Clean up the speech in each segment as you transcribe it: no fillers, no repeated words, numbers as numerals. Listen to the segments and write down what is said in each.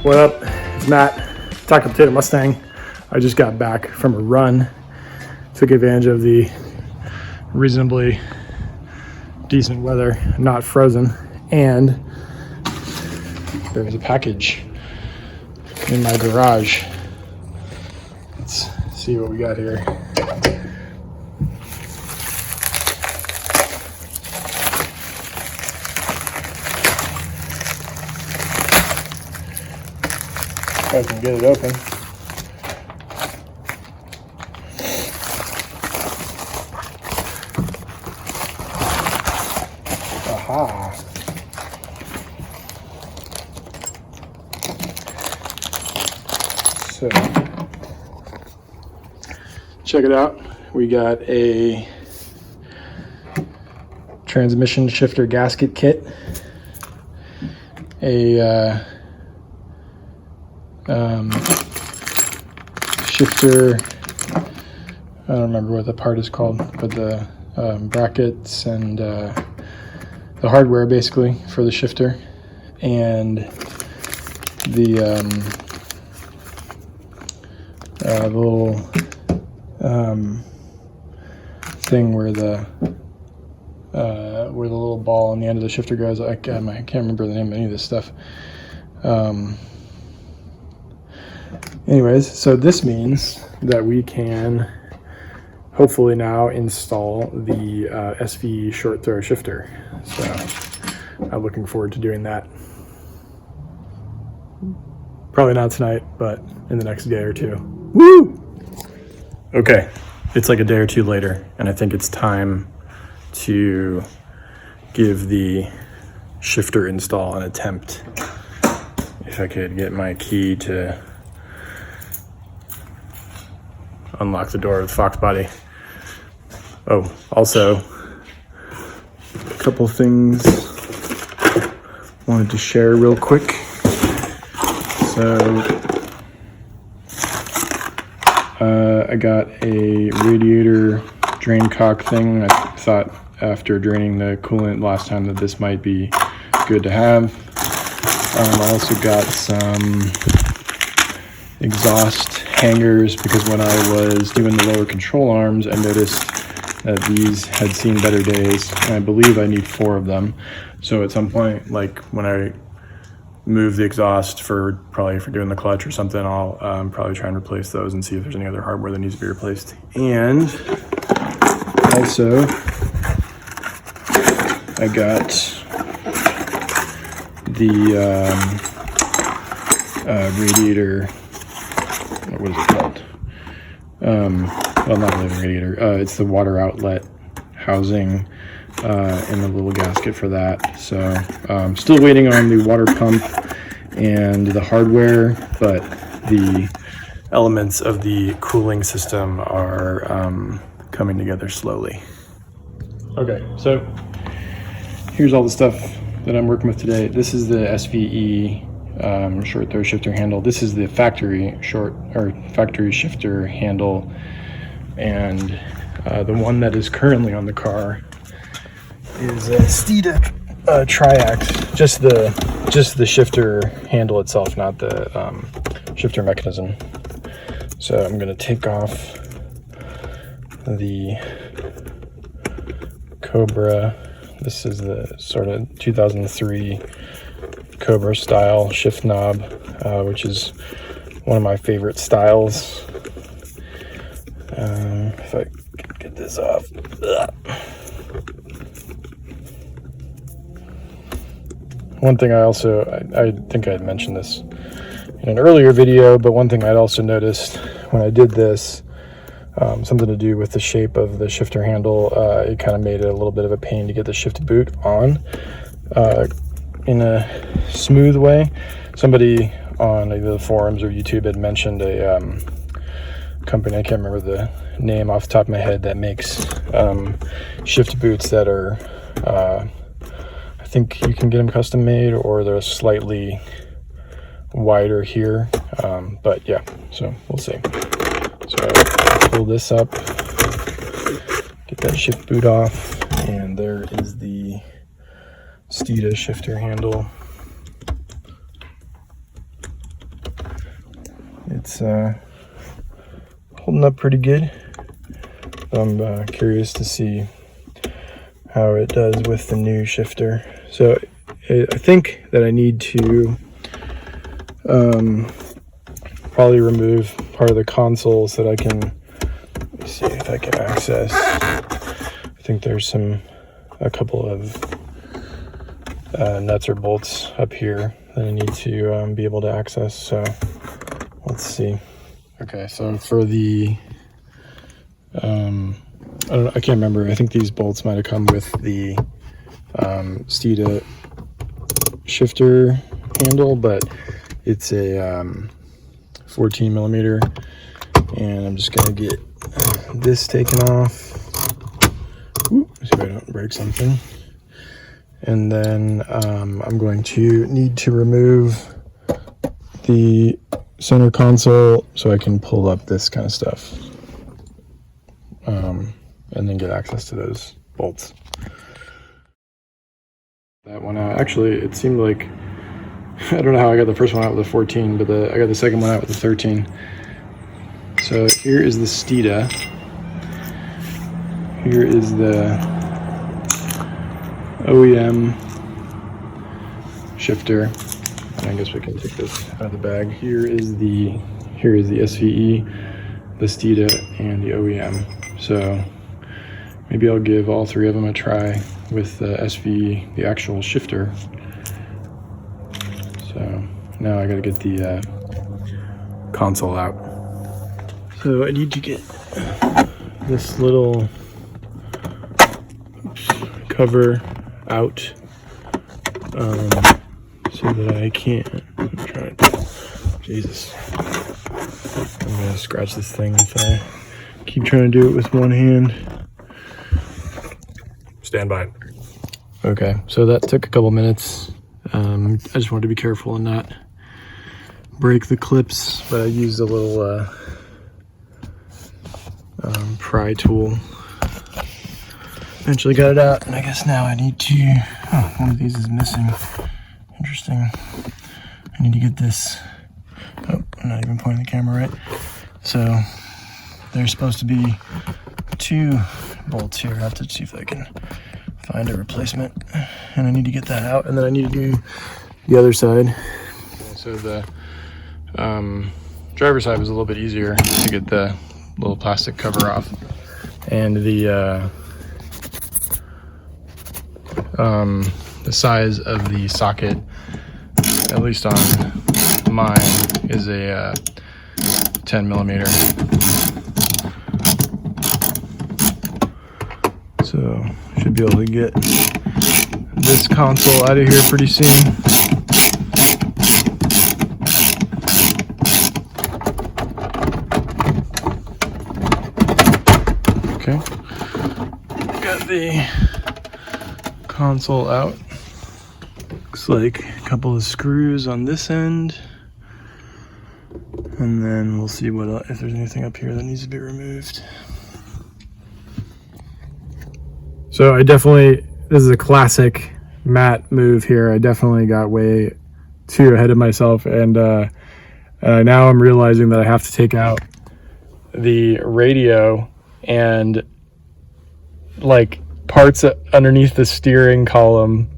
What up? It's Matt, Taco Potato Mustang. I just got back from a run. Took advantage of the reasonably decent weather, not frozen, and there's a package in my garage. Let's see what we got here. If I can get it open. Aha. So, check it out. We got a transmission shifter gasket kit, a shifter, I don't remember what the part is called, but the brackets and the hardware basically for the shifter, and the little thing where the little ball on the end of the shifter goes. I can't remember the name of any of this stuff. Anyways, so this means that we can hopefully now install the SVE short throw shifter. So I'm looking forward to doing that. Probably not tonight, but in the next day or two. Woo! Okay, it's like a day or two later, and I think it's time to give the shifter install an attempt. If I could get my key to unlock the door with Fox body. Oh, also, a couple things wanted to share real quick. So, I got a radiator drain cock thing. I thought after draining the coolant last time that this might be good to have. I also got some exhaust hangers because when I was doing the lower control arms, I noticed that these had seen better days, and I believe I need 4 of them. So at some point, like when I move the exhaust probably for doing the clutch or something, I'll probably try and replace those and see if there's any other hardware that needs to be replaced. And also, I got the radiator, what is it called? Well, not really the radiator. It's the water outlet housing and the little gasket for that. So still waiting on the water pump and the hardware, but the elements of the cooling system are coming together slowly. Okay, so here's all the stuff that I'm working with today. This is the SVE short throw shifter handle. This is the factory shifter handle, and the one that is currently on the car is a Steeda Triax, just the shifter handle itself, not the shifter mechanism. So I'm going to take off the Cobra. This is the sort of 2003 Cobra style shift knob, which is one of my favorite styles. If I can get this off. One thing I think I had mentioned this in an earlier video, but one thing I'd also noticed when I did this, something to do with the shape of the shifter handle, it kind of made it a little bit of a pain to get the shift boot on in a smooth way. Somebody on either the forums or YouTube had mentioned a company, I can't remember the name off the top of my head, that makes shift boots that are I think you can get them custom made, or they're slightly wider here, but yeah, so we'll see. So I'll pull this up, get that shift boot off, and there is the Steeda shifter handle. it's holding up pretty good. I'm curious to see how it does with the new shifter. So I think that I need to probably remove part of the console so that I can, let me see if I can access. I think there's a couple of nuts or bolts up here that I need to be able to access. So let's see. Okay, so for the I can't remember. I think these bolts might have come with the Steeda shifter handle, but it's a 14 millimeter, and I'm just gonna get this taken off. Ooh, see if I don't break something. And then I'm going to need to remove the center console so I can pull up this kind of stuff. And then get access to those bolts. That one out. Actually, it seemed like, I don't know how I got the first one out with the 14, but I got the second one out with the 13. So here is the Steeda. Here is the OEM shifter. And I guess we can take this out of the bag. Here is the SVE, the Steeda, and the OEM. So maybe I'll give all three of them a try with the SVE, the actual shifter. So now I gotta get the console out. So I need to get this little cover out so that I can't, I'm trying to, Jesus, I'm gonna scratch this thing if I keep trying to do it with one hand. Stand by. Okay, so that took a couple minutes. I just wanted to be careful and not break the clips, but I used a little pry tool. Eventually got it out, and I guess now I need to, oh, one of these is missing. Interesting. I need to get this, oh, I'm not even pointing the camera right. So there's supposed to be 2 bolts here. I have to see if I can find a replacement, and I need to get that out, and then I need to do the other side. Okay, so the driver's side was a little bit easier to get the little plastic cover off, and the size of the socket, at least on mine, is a 10 millimeter. So should be able to get this console out of here pretty soon. Okay, got the console out. Looks like a couple of screws on this end, and then we'll see what if there's anything up here that needs to be removed. So I definitely, this is a classic Matt move here. I definitely got way too ahead of myself, and now I'm realizing that I have to take out the radio and like parts underneath the steering column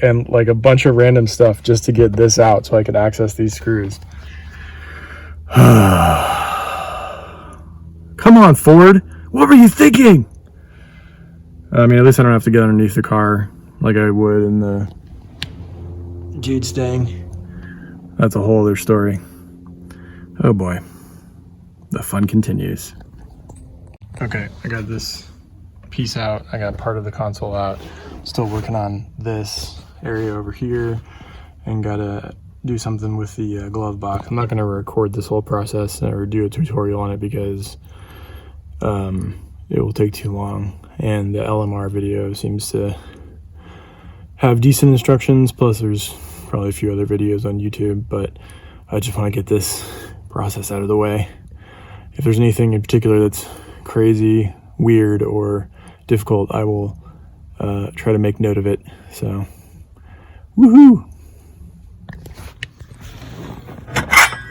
and like a bunch of random stuff just to get this out so I can access these screws. Come on, Ford. What were you thinking? I mean, at least I don't have to get underneath the car like I would in the Jade Stang. That's a whole other story. Oh boy. The fun continues. Okay, I got this piece out. I got part of the console out. Still working on this area over here, and gotta do something with the glove box. I'm not gonna record this whole process or do a tutorial on it because it will take too long, and the LMR video seems to have decent instructions, plus there's probably a few other videos on YouTube, but I just want to get this process out of the way. If there's anything in particular that's crazy, weird, or difficult, I will try to make note of it. So, woohoo!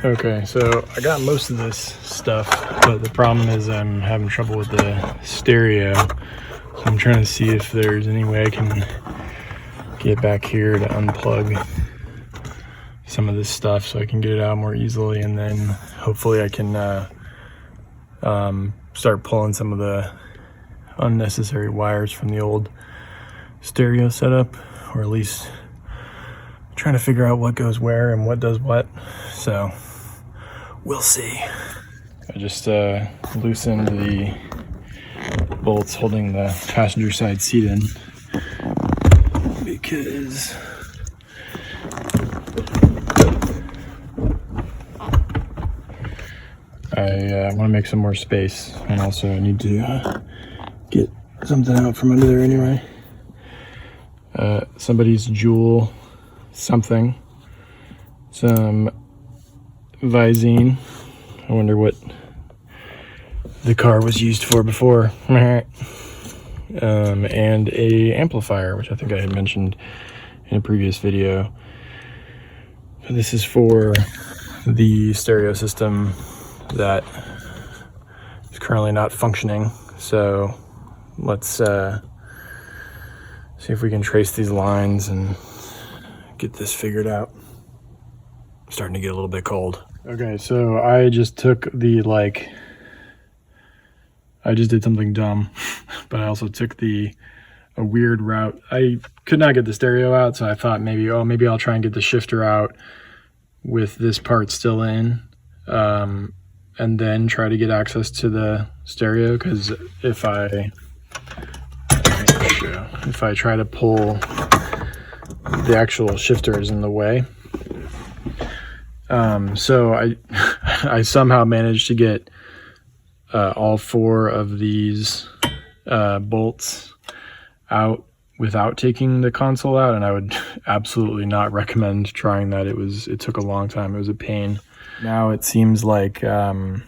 Okay, so I got most of this stuff, but the problem is I'm having trouble with the stereo. So I'm trying to see if there's any way I can get back here to unplug some of this stuff so I can get it out more easily, and then hopefully I can start pulling some of the unnecessary wires from the old stereo setup, or at least trying to figure out what goes where and what does what. So we'll see. I just loosened the bolts holding the passenger side seat in because I want to make some more space, and also I need to get something out from under there anyway. Somebody's jewel something, some Visine. I wonder what the car was used for before. And a amplifier, which I think I had mentioned in a previous video. This is for the stereo system that is currently not functioning. So let's see if we can trace these lines and get this figured out. I'm starting to get a little bit cold. Okay, so I just took the, I just did something dumb, but I also took a weird route. I could not get the stereo out, so I thought maybe I'll try and get the shifter out with this part still in, and then try to get access to the stereo, because if I try to pull, the actual shifter is in the way. So I somehow managed to get all 4 of these bolts out without taking the console out, and I would absolutely not recommend trying that. It took a long time. It was a pain. Now it seems like I'm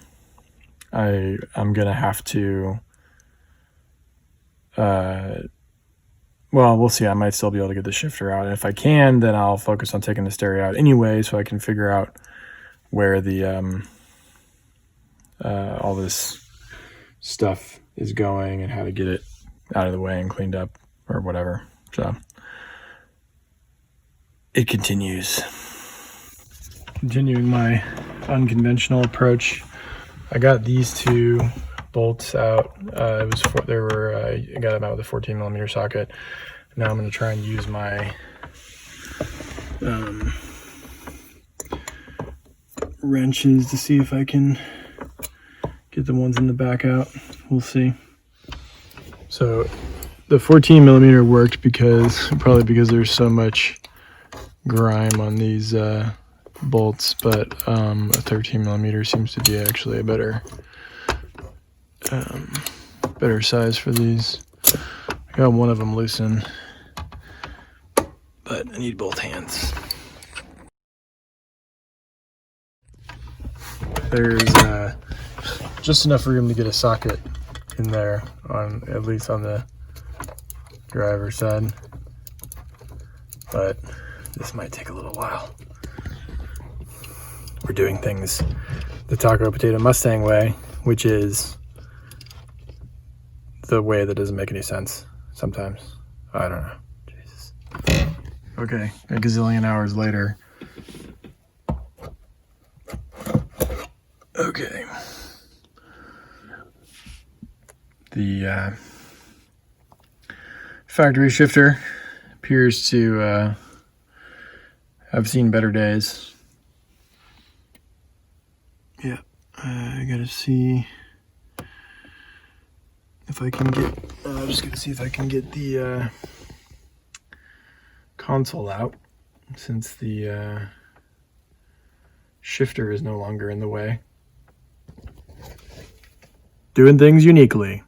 gonna have to well, we'll see. I might still be able to get the shifter out, and if I can, then I'll focus on taking the stereo out anyway, so I can figure out where the all this stuff is going and how to get it out of the way and cleaned up or whatever. So it continues. Continuing my unconventional approach, I got these 2 bolts out. I got them out with a 14mm socket. Now I'm going to try and use my wrenches to see if I can get the ones in the back out. We'll see. So the 14mm worked probably because there's so much grime on these bolts, but a 13mm seems to be actually a better size for these. I got one of them loosened, but I need both hands. There's just enough room to get a socket in there, at least on the driver's side, but this might take a little while. We're doing things the Taco Potato Mustang way, which is the way that doesn't make any sense sometimes. I don't know. Jesus. Okay, a gazillion hours later. Okay. The factory shifter appears to have seen better days. Yeah, I gotta see if I can get, I'm just gonna see if I can get the console out, since the shifter is no longer in the way. Doing things uniquely.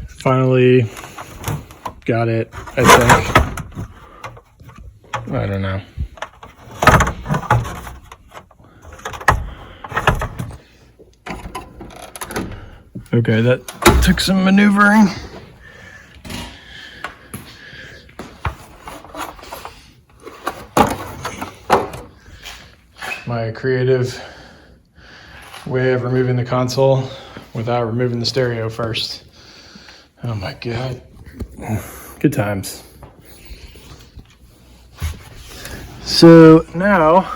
Finally got it, I think. I don't know. Okay, that took some maneuvering. my creative way of removing the console without removing the stereo first. Oh my God. Good times. So now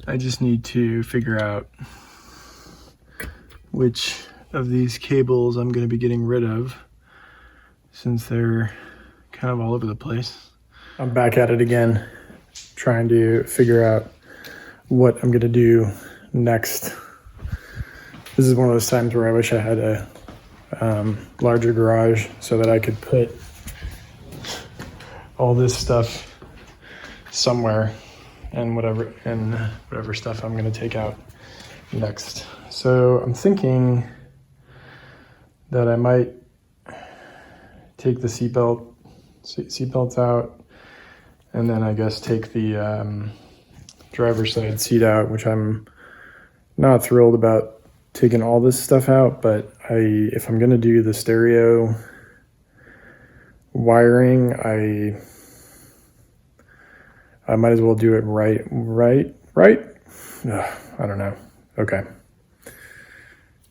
I just need to figure out which of these cables I'm going to be getting rid of, since they're kind of all over the place. I'm back at it again, trying to figure out what I'm going to do next. This is one of those times where I wish I had a larger garage so that I could put all this stuff somewhere, and whatever stuff I'm going to take out next. So I'm thinking that I might take the seatbelts out, and then I guess take the driver's side seat out, which I'm not thrilled about taking all this stuff out, but if I'm gonna do the stereo wiring, I might as well do it right? Ugh, I don't know. Okay.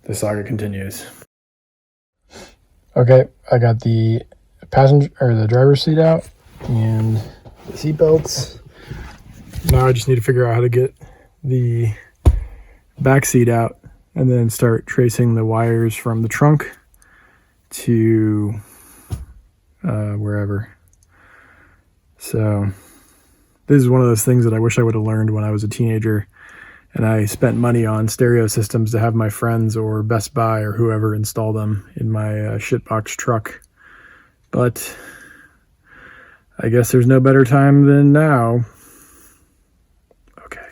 The saga continues. Okay, I got the the driver's seat out and the seat belts. Now I just need to figure out how to get the back seat out and then start tracing the wires from the trunk to wherever. So this is one of those things that I wish I would have learned when I was a teenager and I spent money on stereo systems to have my friends or Best Buy or whoever install them in my shitbox truck. But I guess there's no better time than now. Okay.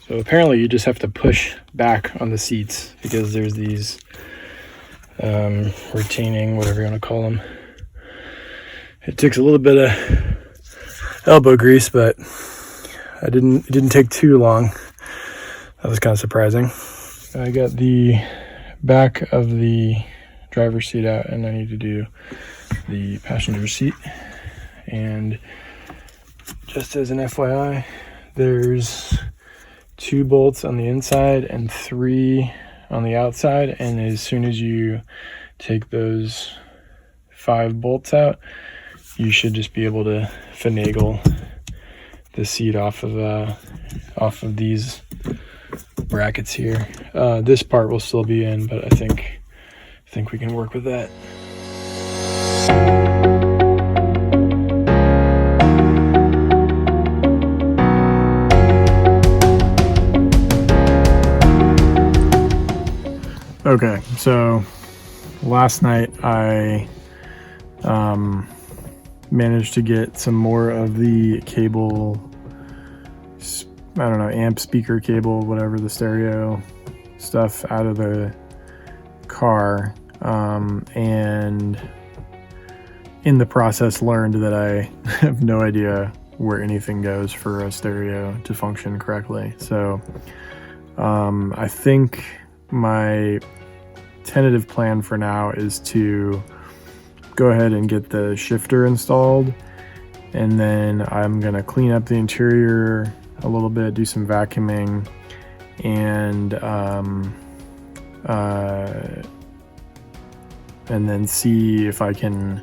So apparently you just have to push back on the seats because there's these retaining, whatever you want to call them. It takes a little bit of elbow grease, but it didn't take too long. That was kind of surprising. I got the back of the driver's seat out, and I need to do the passenger seat. And just as an FYI, there's 2 bolts on the inside and 3 on the outside, and as soon as you take those 5 bolts out, you should just be able to finagle the seat off of these brackets here. This part will still be in, but I think we can work with that. Okay, so last night I managed to get some more of the cable, I don't know, amp speaker cable, whatever, the stereo stuff out of the car, and in the process learned that I have no idea where anything goes for a stereo to function correctly. So I think my tentative plan for now is to go ahead and get the shifter installed, and then I'm gonna clean up the interior a little bit, do some vacuuming, and then see if I can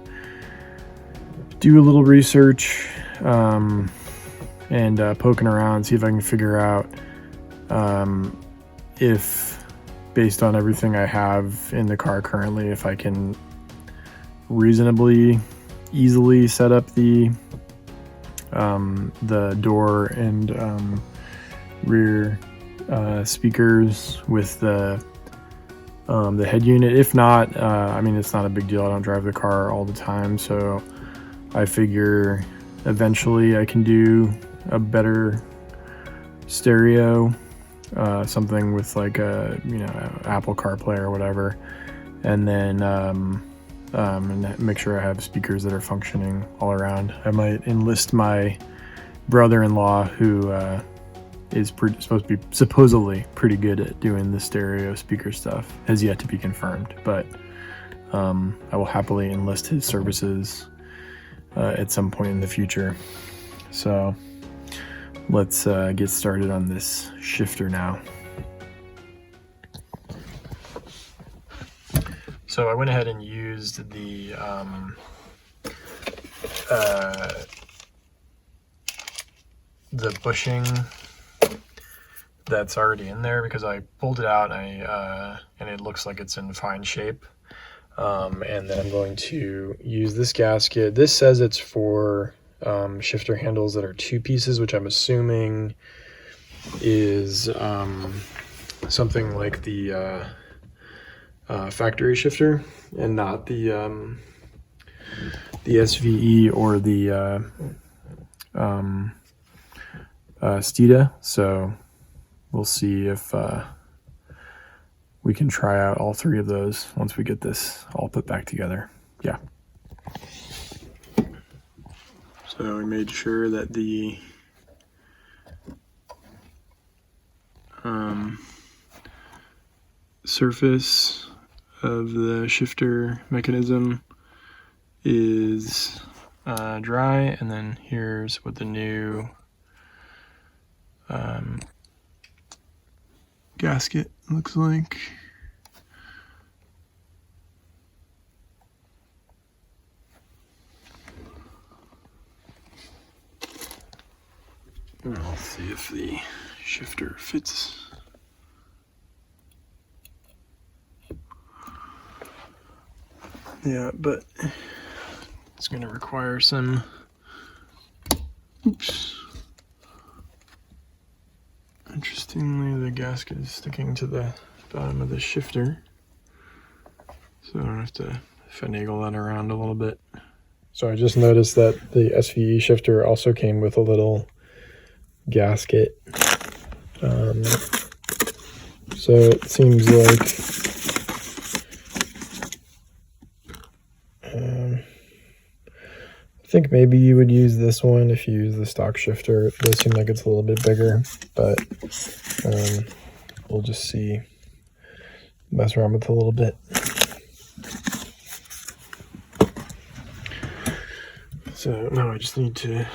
do a little research and poking around, see if I can figure out if, based on everything I have in the car currently, if I can reasonably easily set up the door and rear speakers with the head unit. If not, I mean, it's not a big deal. I don't drive the car all the time, so I figure eventually I can do a better stereo, something with like a, Apple CarPlay or whatever, and then and make sure I have speakers that are functioning all around. I might enlist my brother-in-law, who is supposedly pretty good at doing the stereo speaker stuff. Has yet to be confirmed, but I will happily enlist his services at some point in the future. So let's get started on this shifter now. So I went ahead and used the bushing that's already in there, because I pulled it out and it looks like it's in fine shape. And then I'm going to use this gasket. This says it's for shifter handles that are 2 pieces, which I'm assuming is something like the factory shifter and not the SVE or the Stida. So we'll see if we can try out all 3 of those once we get this all put back together. Yeah. So we made sure that the surface of the shifter mechanism is dry, and then here's what the new gasket looks like. Let's see if the shifter fits. Yeah, but it's going to require some, oops. Interestingly, the gasket is sticking to the bottom of the shifter, so I don't have to finagle that around a little bit. So I just noticed that the SVE shifter also came with a little gasket. So it seems like I think maybe you would use this one if you use the stock shifter. It does seem like it's a little bit bigger, but we'll just see, mess around with it a little bit. So now I just need to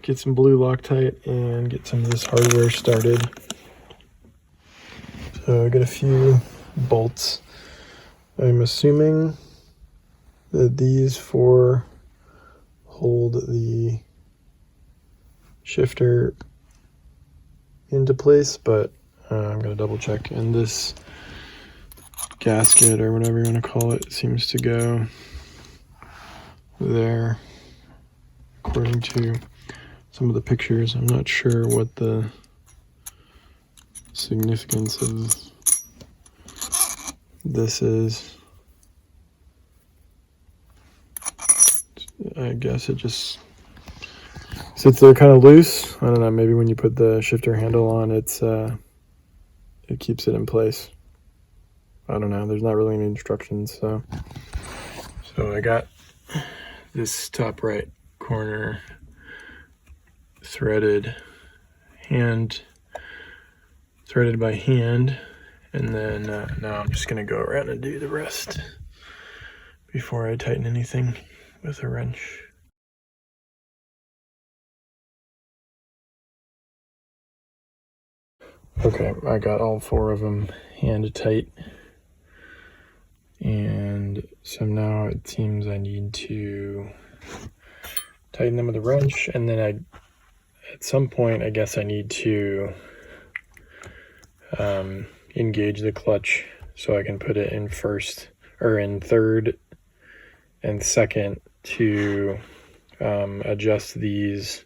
get some blue Loctite and get some of this hardware started. So I got a few bolts. I'm assuming that these 4 hold the shifter into place, but I'm going to double check. And this gasket, or whatever you want to call it, seems to go there according to some of the pictures. I'm not sure what the significance of this is. I guess it just sits there kind of loose. I don't know, maybe when you put the shifter handle on, it keeps it in place. I don't know, there's not really any instructions. So I got this top right corner threaded by hand, and then now I'm just gonna go around and do the rest before I tighten anything with a wrench. Okay, I got all 4 of them hand tight, and so now it seems I need to tighten them with a wrench, and then at some point I guess I need to engage the clutch so I can put it in first, or in third and second, to adjust these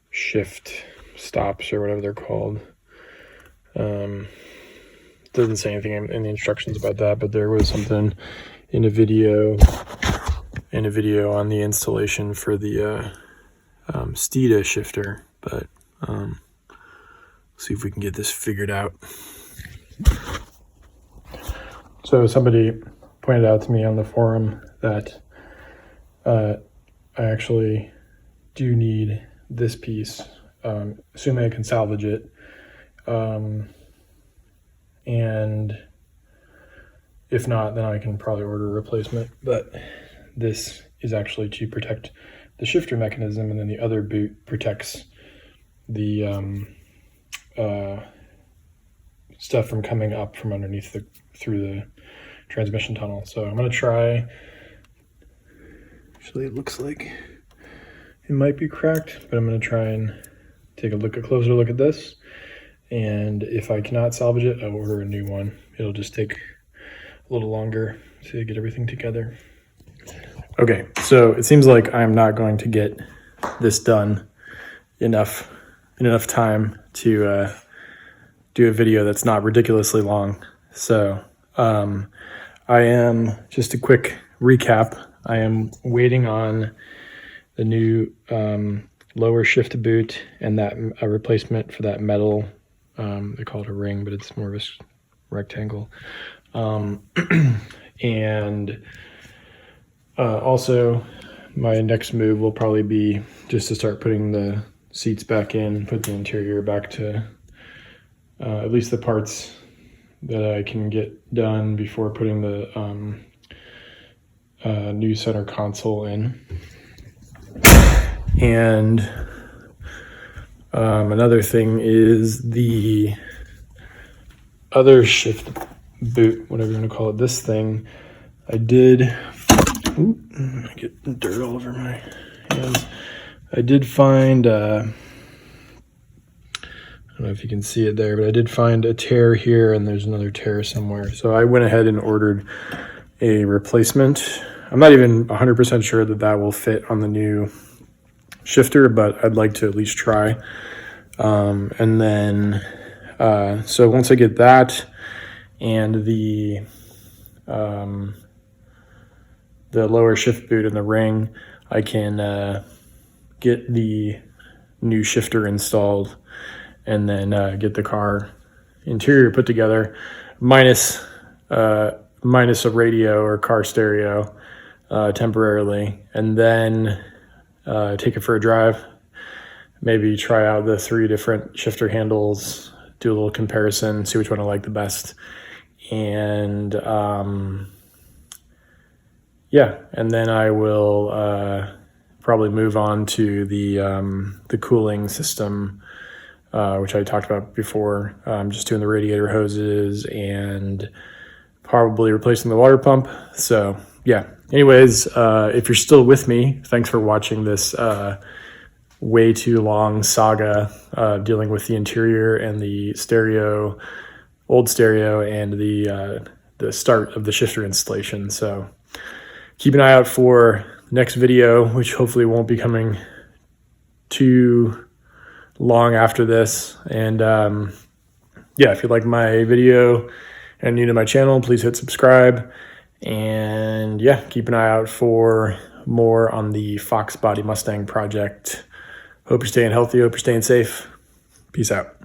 shift stops or whatever they're called. Doesn't say anything in the instructions about that, but there was something in a video on the installation for the Stida shifter, but see if we can get this figured out. So somebody pointed out to me on the forum that I actually do need this piece, assuming I can salvage it. And if not, then I can probably order a replacement. But this is actually to protect the shifter mechanism, and then the other boot protects the stuff from coming up from underneath through the transmission tunnel. So I'm gonna try. Actually, it looks like it might be cracked, but I'm gonna try and take a closer look at this. And if I cannot salvage it, I'll order a new one. It'll just take a little longer to get everything together. Okay, so it seems like I'm not going to get this done in enough time to do a video that's not ridiculously long. So I am, just a quick recap, I am waiting on the new lower shift boot and that a replacement for that metal, they call it a ring, but it's more of a rectangle. And also my next move will probably be just to start putting the seats back in, put the interior back to at least the parts that I can get done before putting the new center console in. And another thing is the other shift boot, whatever you want to call it, this thing, I did, I get dirt all over my hands. I did find, I don't know if you can see it there, but I did find a tear here and there's another tear somewhere. So I went ahead and ordered a replacement. I'm not even 100% sure that that will fit on the new shifter, but I'd like to at least try. And then, so once I get that and the lower shift boot and the ring, I can get the new shifter installed and then get the car interior put together, minus a radio or car stereo temporarily, and then take it for a drive, maybe try out the 3 different shifter handles, do a little comparison, see which one I like the best, and yeah, and then I will probably move on to the cooling system, which I talked about before. Just doing the radiator hoses and probably replacing the water pump. So yeah, anyways, if you're still with me, thanks for watching this way too long saga dealing with the interior and the old stereo and the start of the shifter installation. So keep an eye out for the next video, which hopefully won't be coming too long after this. And yeah, if you like my video and new to my channel, please hit subscribe. And yeah, keep an eye out for more on the Fox Body Mustang project. Hope you're staying healthy. Hope you're staying safe. Peace out.